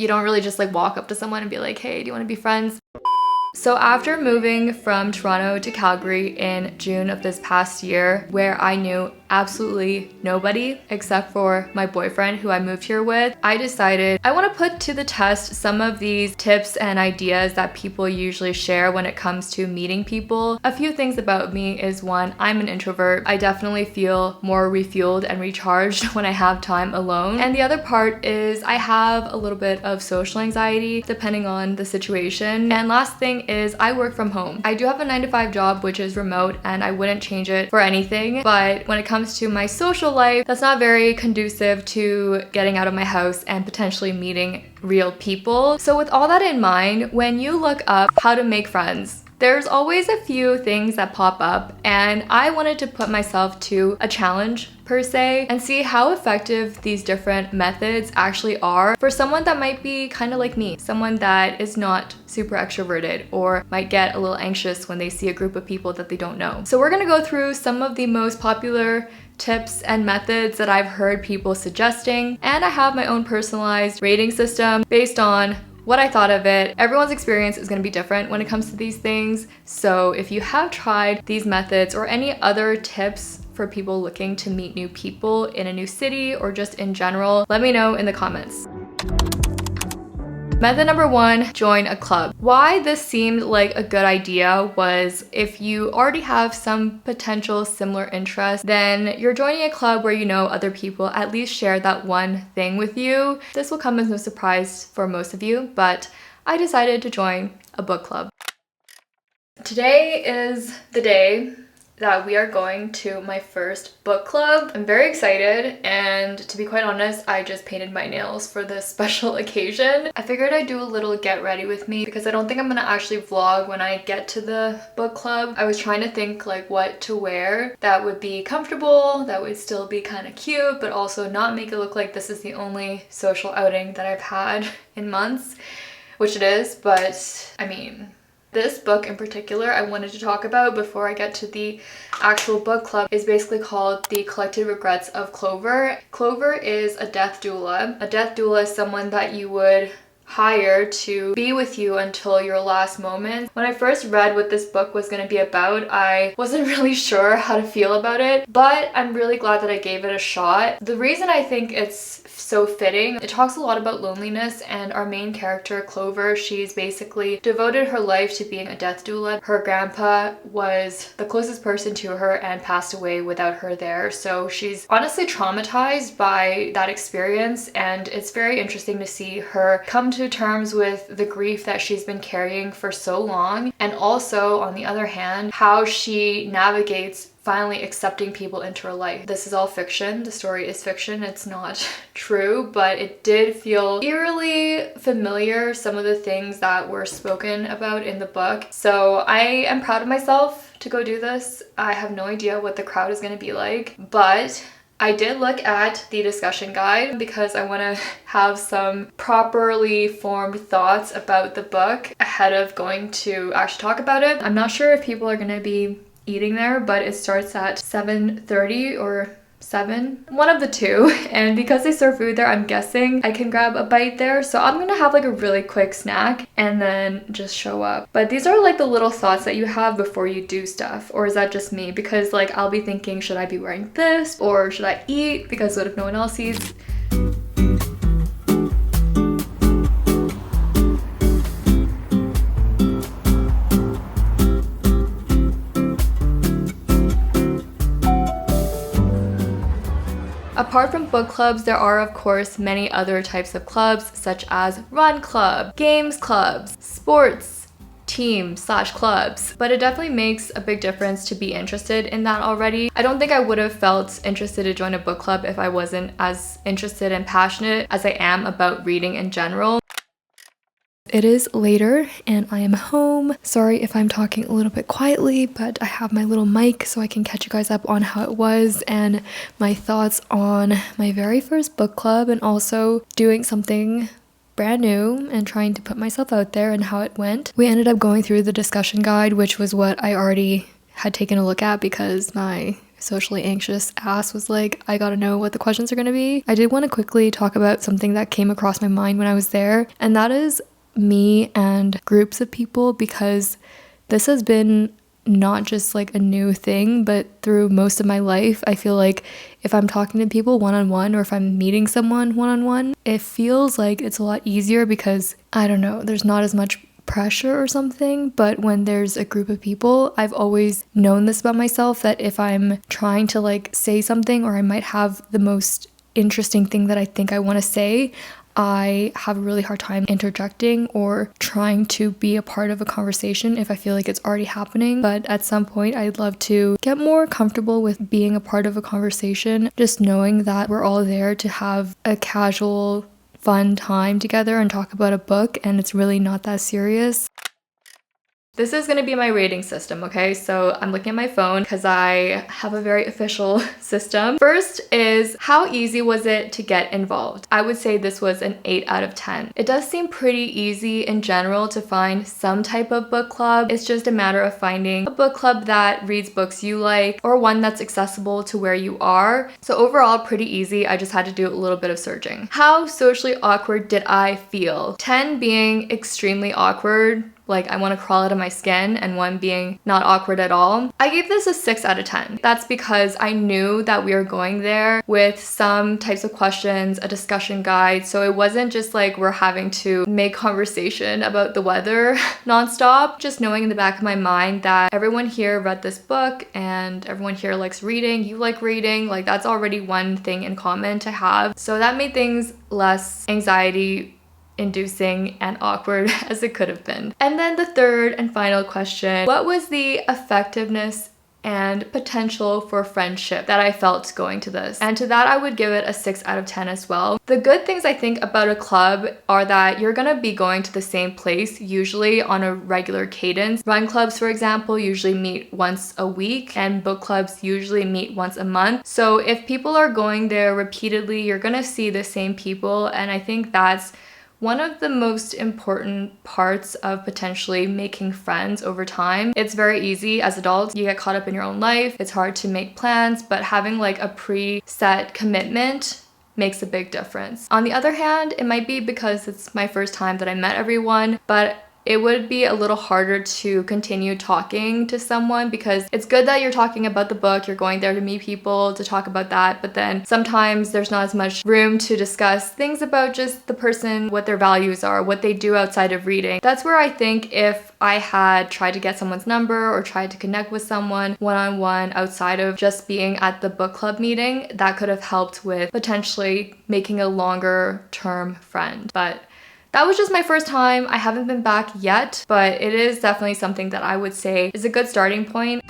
You don't really just like walk up to someone and be like, hey, do you want to be friends? So after moving from Toronto to Calgary in June of this past year, where I knew absolutely nobody except for my boyfriend who I moved here with, I decided I want to put to the test some of these tips and ideas that people usually share when it comes to meeting people. A few things about me is one, I'm an introvert. I definitely feel more refueled and recharged when I have time alone. And the other part is I have a little bit of social anxiety depending on the situation. And last thing is I work from home. I do have a 9-to-5 job which is remote and I wouldn't change it for anything, but when it comes to my social life, that's not very conducive to getting out of my house and potentially meeting real people. So with all that in mind, when you look up how to make friends, there's always a few things that pop up, and I wanted to put myself to a challenge per se and see how effective these different methods actually are for someone that might be kind of like me, someone that is not super extroverted or might get a little anxious when they see a group of people that they don't know. So we're gonna go through some of the most popular tips and methods that I've heard people suggesting, and I have my own personalized rating system based on what I thought of it. Everyone's experience is going to be different when it comes to these things. So if you have tried these methods or any other tips for people looking to meet new people in a new city or just in general, let me know in the comments. Method number 1, join a club. Why this seemed like a good idea was if you already have some potential similar interests, then you're joining a club where you know other people at least share that one thing with you. This will come as no surprise for most of you, but I decided to join a book club. Today is the day that we are going to my first book club. I'm very excited, and to be quite honest, I just painted my nails for this special occasion. I figured I'd do a little get ready with me because I don't think I'm gonna actually vlog when I get to the book club. I was trying to think like what to wear that would be comfortable, that would still be kind of cute, but also not make it look like this is the only social outing that I've had in months, which it is, but I mean, this book in particular I wanted to talk about before I get to the actual book club is basically called The Collected Regrets of Clover. Clover is a death doula. A death doula is someone that you would hire to be with you until your last moment. When I first read what this book was going to be about, I wasn't really sure how to feel about it, but I'm really glad that I gave it a shot. The reason I think it's so fitting, it talks a lot about loneliness, and our main character, Clover, she's basically devoted her life to being a death doula. Her grandpa was the closest person to her and passed away without her there, so she's honestly traumatized by that experience, and it's very interesting to see her come to terms with the grief that she's been carrying for so long, and also on the other hand how she navigates finally accepting people into her life. This is all fiction. The story is fiction. It's not true, but it did feel eerily familiar, some of the things that were spoken about in the book. So I am proud of myself to go do this. I have no idea what the crowd is going to be like, but I did look at the discussion guide because I want to have some properly formed thoughts about the book ahead of going to actually talk about it. I'm not sure if people are going to be eating there, but it starts at 7:30 or 7, one of the two, and because they serve food there, I'm guessing I can grab a bite there. So I'm gonna have like a really quick snack and then just show up. But these are like the little thoughts that you have before you do stuff, or is that just me? Because like I'll be thinking, should I be wearing this or should I eat, because what if no one else eats? Apart from book clubs, there are of course many other types of clubs, such as run club, games clubs, sports team/clubs, but it definitely makes a big difference to be interested in that already. I don't think I would have felt interested to join a book club if I wasn't as interested and passionate as I am about reading in general. It is later and I am home. Sorry if I'm talking a little bit quietly, but I have my little mic so I can catch you guys up on how it was and my thoughts on my very first book club, and also doing something brand new and trying to put myself out there and how it went. We ended up going through the discussion guide, which was what I already had taken a look at because my socially anxious ass was like, I gotta know what the questions are gonna be. I did want to quickly talk about something that came across my mind when I was there, and that is me and groups of people, because this has been not just like a new thing, but through most of my life, I feel like if I'm talking to people one-on-one or if I'm meeting someone one-on-one, it feels like it's a lot easier because, I don't know, there's not as much pressure or something. But when there's a group of people, I've always known this about myself, that if I'm trying to like say something, or I might have the most interesting thing that I think I want to say, I have a really hard time interjecting or trying to be a part of a conversation if I feel like it's already happening. But at some point, I'd love to get more comfortable with being a part of a conversation, just knowing that we're all there to have a casual, fun time together and talk about a book, and it's really not that serious. This is going to be my rating system, okay? So I'm looking at my phone because I have a very official system. First is, how easy was it to get involved? I would say this was an 8 out of 10. It does seem pretty easy in general to find some type of book club. It's just a matter of finding a book club that reads books you like, or one that's accessible to where you are. So overall, pretty easy. I just had to do a little bit of searching. How socially awkward did I feel? 10 being extremely awkward, like I want to crawl out of my skin, and 1 being not awkward at all. I gave this a 6 out of 10. That's because I knew that we were going there with some types of questions, a discussion guide, so it wasn't just like we're having to make conversation about the weather nonstop. Just knowing in the back of my mind that everyone here read this book and everyone here likes reading, you like reading, like that's already one thing in common to have. So that made things less anxiety inducing and awkward as it could have been. And then the third and final question, what was the effectiveness and potential for friendship that I felt going to this? And to that, I would give it a 6 out of 10 as well. The good things I think about a club are that you're gonna be going to the same place, usually on a regular cadence. Run clubs, for example, usually meet once a week, and book clubs usually meet once a month. So if people are going there repeatedly, you're gonna see the same people, and I think that's one of the most important parts of potentially making friends over time. It's very easy as adults, you get caught up in your own life, it's hard to make plans, but having like a preset commitment makes a big difference. On the other hand, it might be because it's my first time that I met everyone, but it would be a little harder to continue talking to someone, because it's good that you're talking about the book, you're going there to meet people to talk about that, but then sometimes there's not as much room to discuss things about just the person, what their values are, what they do outside of reading. That's where I think if I had tried to get someone's number or tried to connect with someone one-on-one outside of just being at the book club meeting, that could have helped with potentially making a longer term friend. But that was just my first time. I haven't been back yet, but it is definitely something that I would say is a good starting point.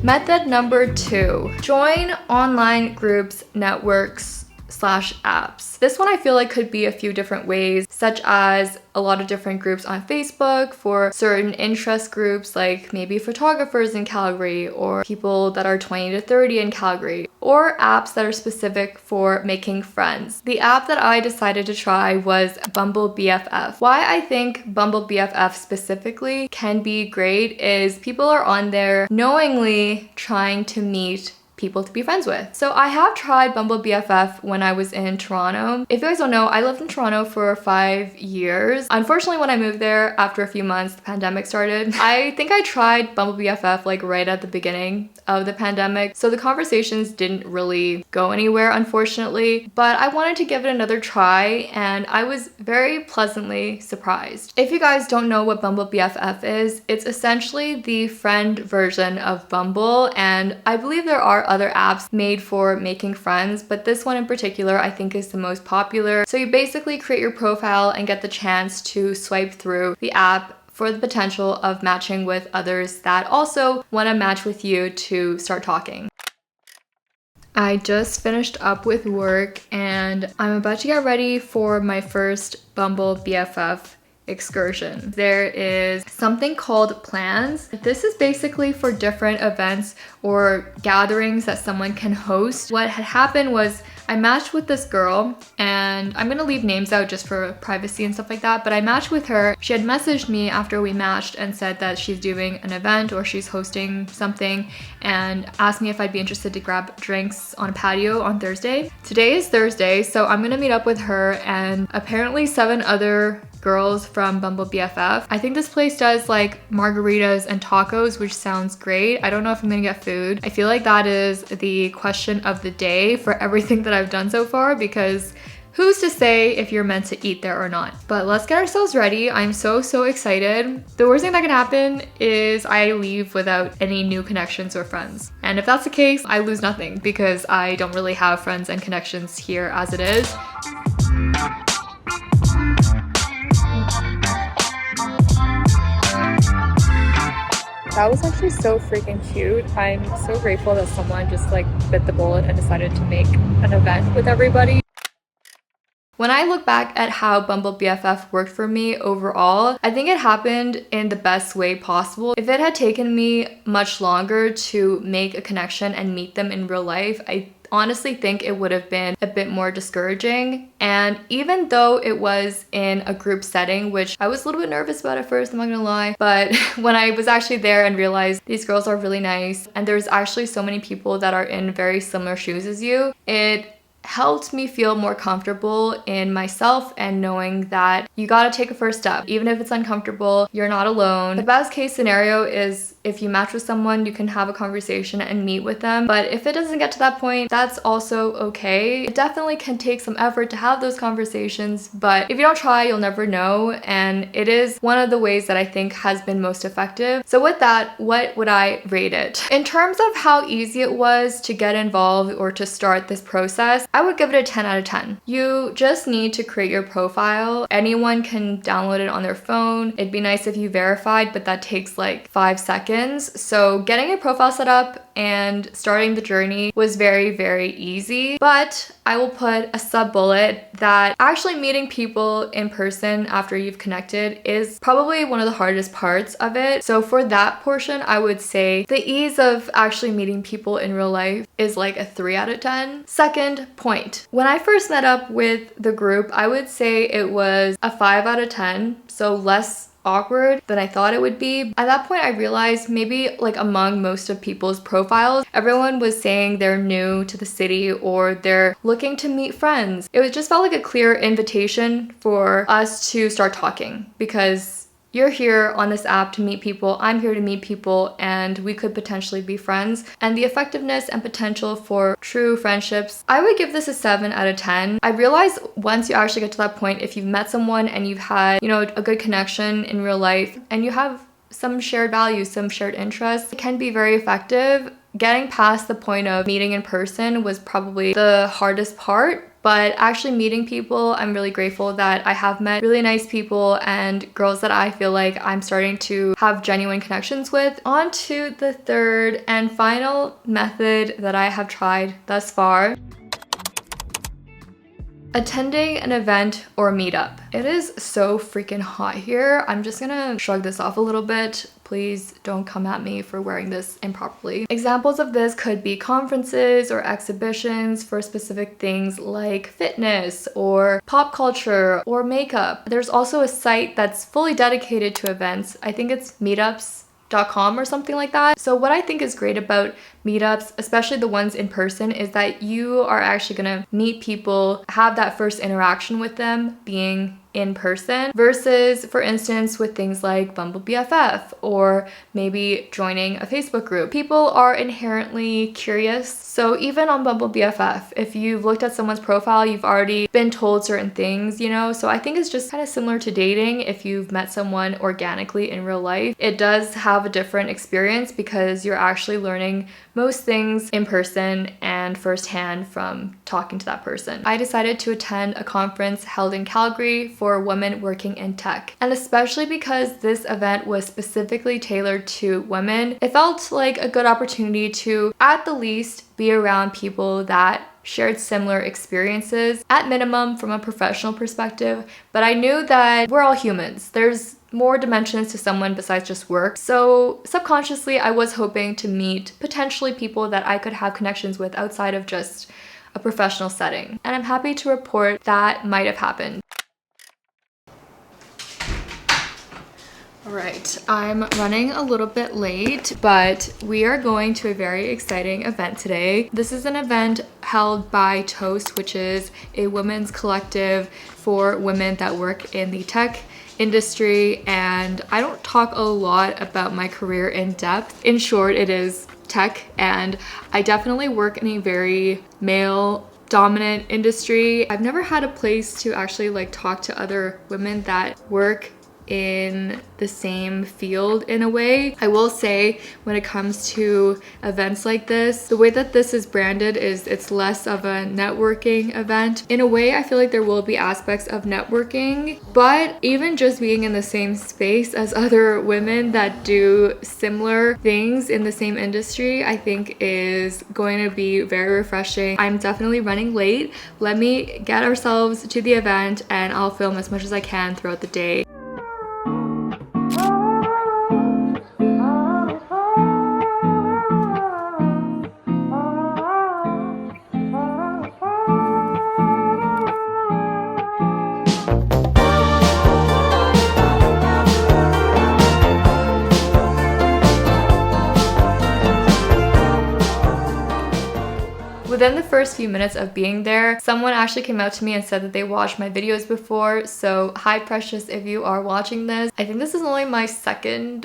Method number 2, join online groups, networks, /apps. This one I feel like could be a few different ways, such as a lot of different groups on Facebook for certain interest groups, like maybe photographers in Calgary or people that are 20 to 30 in Calgary, or apps that are specific for making friends. The app that I decided to try was Bumble BFF. Why I think Bumble BFF specifically can be great is people are on there knowingly trying to meet people to be friends with. So I have tried Bumble BFF when I was in Toronto. If you guys don't know, I lived in Toronto for 5 years. Unfortunately, when I moved there, after a few months, the pandemic started. I think I tried Bumble BFF like right at the beginning of the pandemic, so the conversations didn't really go anywhere, unfortunately, but I wanted to give it another try, and I was very pleasantly surprised. If you guys don't know what Bumble BFF is, it's essentially the friend version of Bumble, and I believe there are other apps made for making friends, but this one in particular I think is the most popular. So you basically create your profile and get the chance to swipe through the app for the potential of matching with others that also want to match with you to start talking. I just finished up with work and I'm about to get ready for my first Bumble BFF excursion. There is something called plans. This is basically for different events or gatherings that someone can host. What had happened was I matched with this girl, and I'm gonna leave names out just for privacy and stuff like that, but I matched with her. She had messaged me after we matched and said that she's doing an event or she's hosting something, and asked me if I'd be interested to grab drinks on a patio on Thursday. Today is Thursday, so I'm gonna meet up with her and apparently 7 other girls from Bumble BFF. I think this place does like margaritas and tacos, which sounds great. I don't know if I'm gonna get food. I feel like that is the question of the day for everything that I've done so far, because who's to say if you're meant to eat there or not? But let's get ourselves ready. I'm so excited. The worst thing that can happen is I leave without any new connections or friends. And if that's the case, I lose nothing because I don't really have friends and connections here as it is. That was actually so freaking cute. I'm so grateful that someone just like bit the bullet and decided to make an event with everybody. When I look back at how Bumble BFF worked for me overall, I think it happened in the best way possible. If it had taken me much longer to make a connection and meet them in real life, I honestly think it would have been a bit more discouraging. And even though it was in a group setting, which I was a little bit nervous about at first, I'm not gonna lie, but when I was actually there and realized these girls are really nice and there's actually so many people that are in very similar shoes as you, it helped me feel more comfortable in myself and knowing that you gotta take a first step. Even if it's uncomfortable, you're not alone. The best case scenario is if you match with someone, you can have a conversation and meet with them. But if it doesn't get to that point, that's also okay. It definitely can take some effort to have those conversations, but if you don't try, you'll never know. And it is one of the ways that I think has been most effective. So with that, what would I rate it? In terms of how easy it was to get involved or to start this process, I would give it a 10 out of 10. You just need to create your profile. Anyone can download it on their phone. It'd be nice if you verified, but that takes like 5 seconds. So getting a profile set up and starting the journey was very easy. But I will put a sub bullet that actually meeting people in person after you've connected is probably one of the hardest parts of it. So for that portion, I would say the ease of actually meeting people in real life is like a 3 out of 10. Second point, when I first met up with the group, I would say it was a 5 out of 10, so less awkward than I thought it would be. At that point, I realized maybe like among most of people's profiles, everyone was saying they're new to the city or they're looking to meet friends. It just felt like a clear invitation for us to start talking, because you're here on this app to meet people, I'm here to meet people, and we could potentially be friends. And the effectiveness and potential for true friendships, I would give this a 7 out of 10. I realized once you actually get to that point, if you've met someone and you've had, a good connection in real life and you have some shared values, some shared interests, it can be very effective. Getting past the point of meeting in person was probably the hardest part. But actually meeting people, I'm really grateful that I have met really nice people and girls that I feel like I'm starting to have genuine connections with. On to the third and final method that I have tried thus far. Attending an event or meetup. It is so freaking hot here. I'm just gonna shrug this off a little bit. Please don't come at me for wearing this improperly. Examples of this could be conferences or exhibitions for specific things like fitness or pop culture or makeup. There's also a site that's fully dedicated to events. I think it's meetups.com or something like that. So what I think is great about meetups, especially the ones in person, is that you are actually gonna meet people, have that first interaction with them being in person, versus for instance with things like Bumble BFF or maybe joining a Facebook group. People are inherently curious, so even on Bumble BFF, if you've looked at someone's profile, you've already been told certain things, so I think it's just kind of similar to dating. If you've met someone organically in real life, it does have a different experience because you're actually learning most things in person and firsthand from talking to that person. I decided to attend a conference held in Calgary for women working in tech. And especially because this event was specifically tailored to women, it felt like a good opportunity to, at the least, be around people that shared similar experiences, at minimum from a professional perspective. But I knew that we're all humans. There's more dimensions to someone besides just work. So subconsciously, I was hoping to meet potentially people that I could have connections with outside of just a professional setting. And I'm happy to report that might have happened. Alright, I'm running a little bit late, but we are going to a very exciting event today. This is an event held by Toast, which is a women's collective for women that work in the tech industry, and I don't talk a lot about my career in depth. In short, it is tech, and I definitely work in a very male dominant industry. I've never had a place to actually like talk to other women that work in the same field in a way. I will say when it comes to events like this, the way that this is branded is it's less of a networking event. In a way, I feel like there will be aspects of networking, but even just being in the same space as other women that do similar things in the same industry, I think is going to be very refreshing. I'm definitely running late. Let me get ourselves to the event and I'll film as much as I can throughout the day. Within the first few minutes of being there, someone actually came out to me and said that they watched my videos before. So hi Precious, if you are watching this. I think this is only my second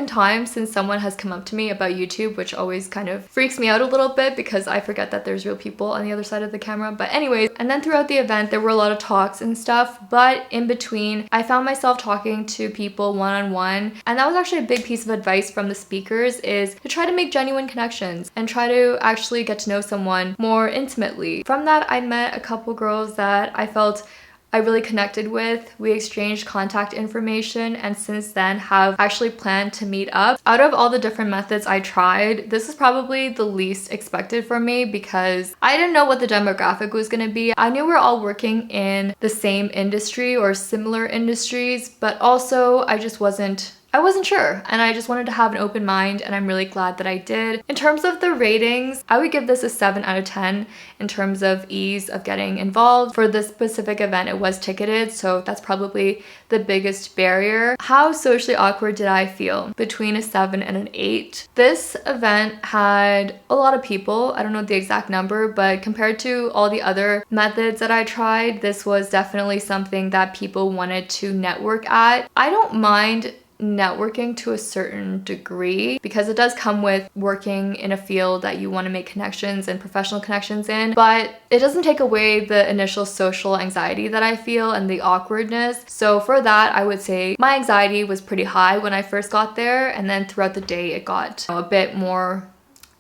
time since someone has come up to me about YouTube, which always kind of freaks me out a little bit because I forget that there's real people on the other side of the camera. But anyways, and then throughout the event there were a lot of talks and stuff, but in between I found myself talking to people one-on-one, and that was actually a big piece of advice from the speakers, is to try to make genuine connections and try to actually get to know someone more intimately. From that, I met a couple girls that I felt I really connected with. We exchanged contact information, and since then have actually planned to meet up. Out of all the different methods I tried, this is probably the least expected for me because I didn't know what the demographic was gonna be. I knew we're all working in the same industry or similar industries, but also I wasn't sure, and I just wanted to have an open mind, and I'm really glad that I did. In terms of the ratings, I would give this a 7 out of 10 in terms of ease of getting involved. For this specific event, it was ticketed, so that's probably the biggest barrier. How socially awkward did I feel? Between a 7 and an 8. This event had a lot of people. I don't know the exact number, but compared to all the other methods that I tried, this was definitely something that people wanted to network at. I don't mind networking to a certain degree because it does come with working in a field that you want to make connections and professional connections in, but it doesn't take away the initial social anxiety that I feel and the awkwardness. So for that, I would say my anxiety was pretty high when I first got there, and then throughout the day it got a bit more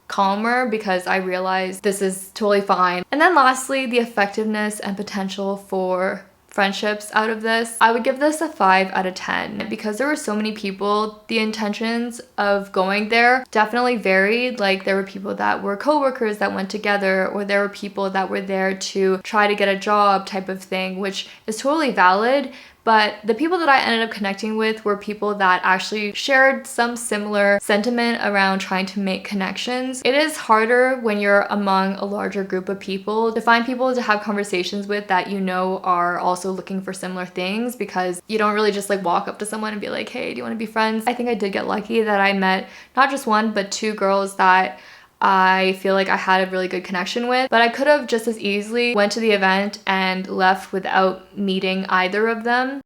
calmer because I realized this is totally fine. And then lastly, the effectiveness and potential for friendships out of this. I would give this a 5 out of 10 because there were so many people. The intentions of going there definitely varied. Like there were people that were co-workers that went together, or there were people that were there to try to get a job type of thing, which is totally valid. But the people that I ended up connecting with were people that actually shared some similar sentiment around trying to make connections. It is harder when you're among a larger group of people to find people to have conversations with that you know are also looking for similar things, because you don't really just like walk up to someone and be like, hey, do you want to be friends? I think I did get lucky that I met not just one, but 2 girls that I feel like I had a really good connection with, but I could have just as easily went to the event and left without meeting either of them.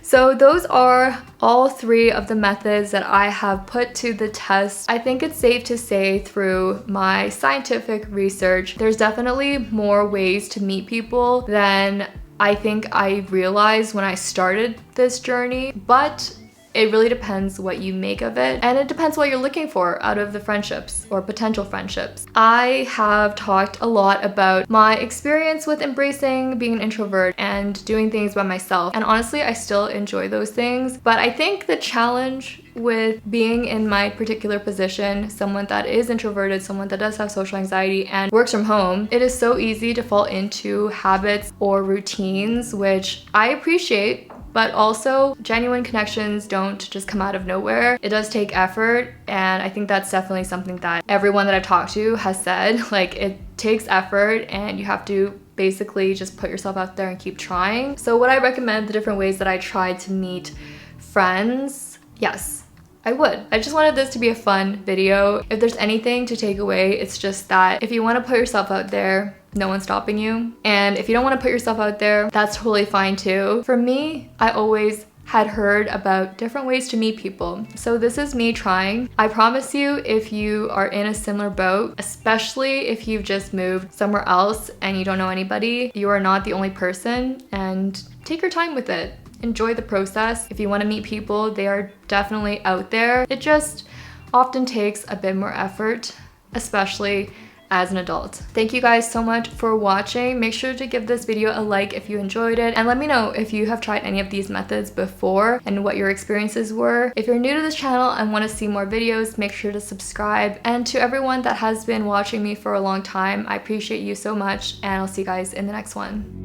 So those are all 3 of the methods that I have put to the test. I think it's safe to say through my scientific research, there's definitely more ways to meet people than I think I realized when I started this journey, but it really depends what you make of it, and it depends what you're looking for out of the friendships or potential friendships. I have talked a lot about my experience with embracing being an introvert and doing things by myself, and honestly, I still enjoy those things, but I think the challenge with being in my particular position, someone that is introverted, someone that does have social anxiety and works from home, it is so easy to fall into habits or routines, which I appreciate. But also, genuine connections don't just come out of nowhere. It does take effort, and I think that's definitely something that everyone that I've talked to has said. Like, it takes effort and you have to basically just put yourself out there and keep trying. So would I recommend the different ways that I tried to meet friends? Yes, I would. I just wanted this to be a fun video. If there's anything to take away, it's just that if you want to put yourself out there, no one's stopping you. And if you don't want to put yourself out there, that's totally fine too. For me, I always had heard about different ways to meet people. So this is me trying. I promise you, if you are in a similar boat, especially if you've just moved somewhere else and you don't know anybody, you are not the only person, and take your time with it. Enjoy the process. If you want to meet people, they are definitely out there. It just often takes a bit more effort, especially as an adult. Thank you guys so much for watching. Make sure to give this video a like if you enjoyed it, and let me know if you have tried any of these methods before and what your experiences were. If you're new to this channel and want to see more videos, make sure to subscribe. And to everyone that has been watching me for a long time, I appreciate you so much, and I'll see you guys in the next one.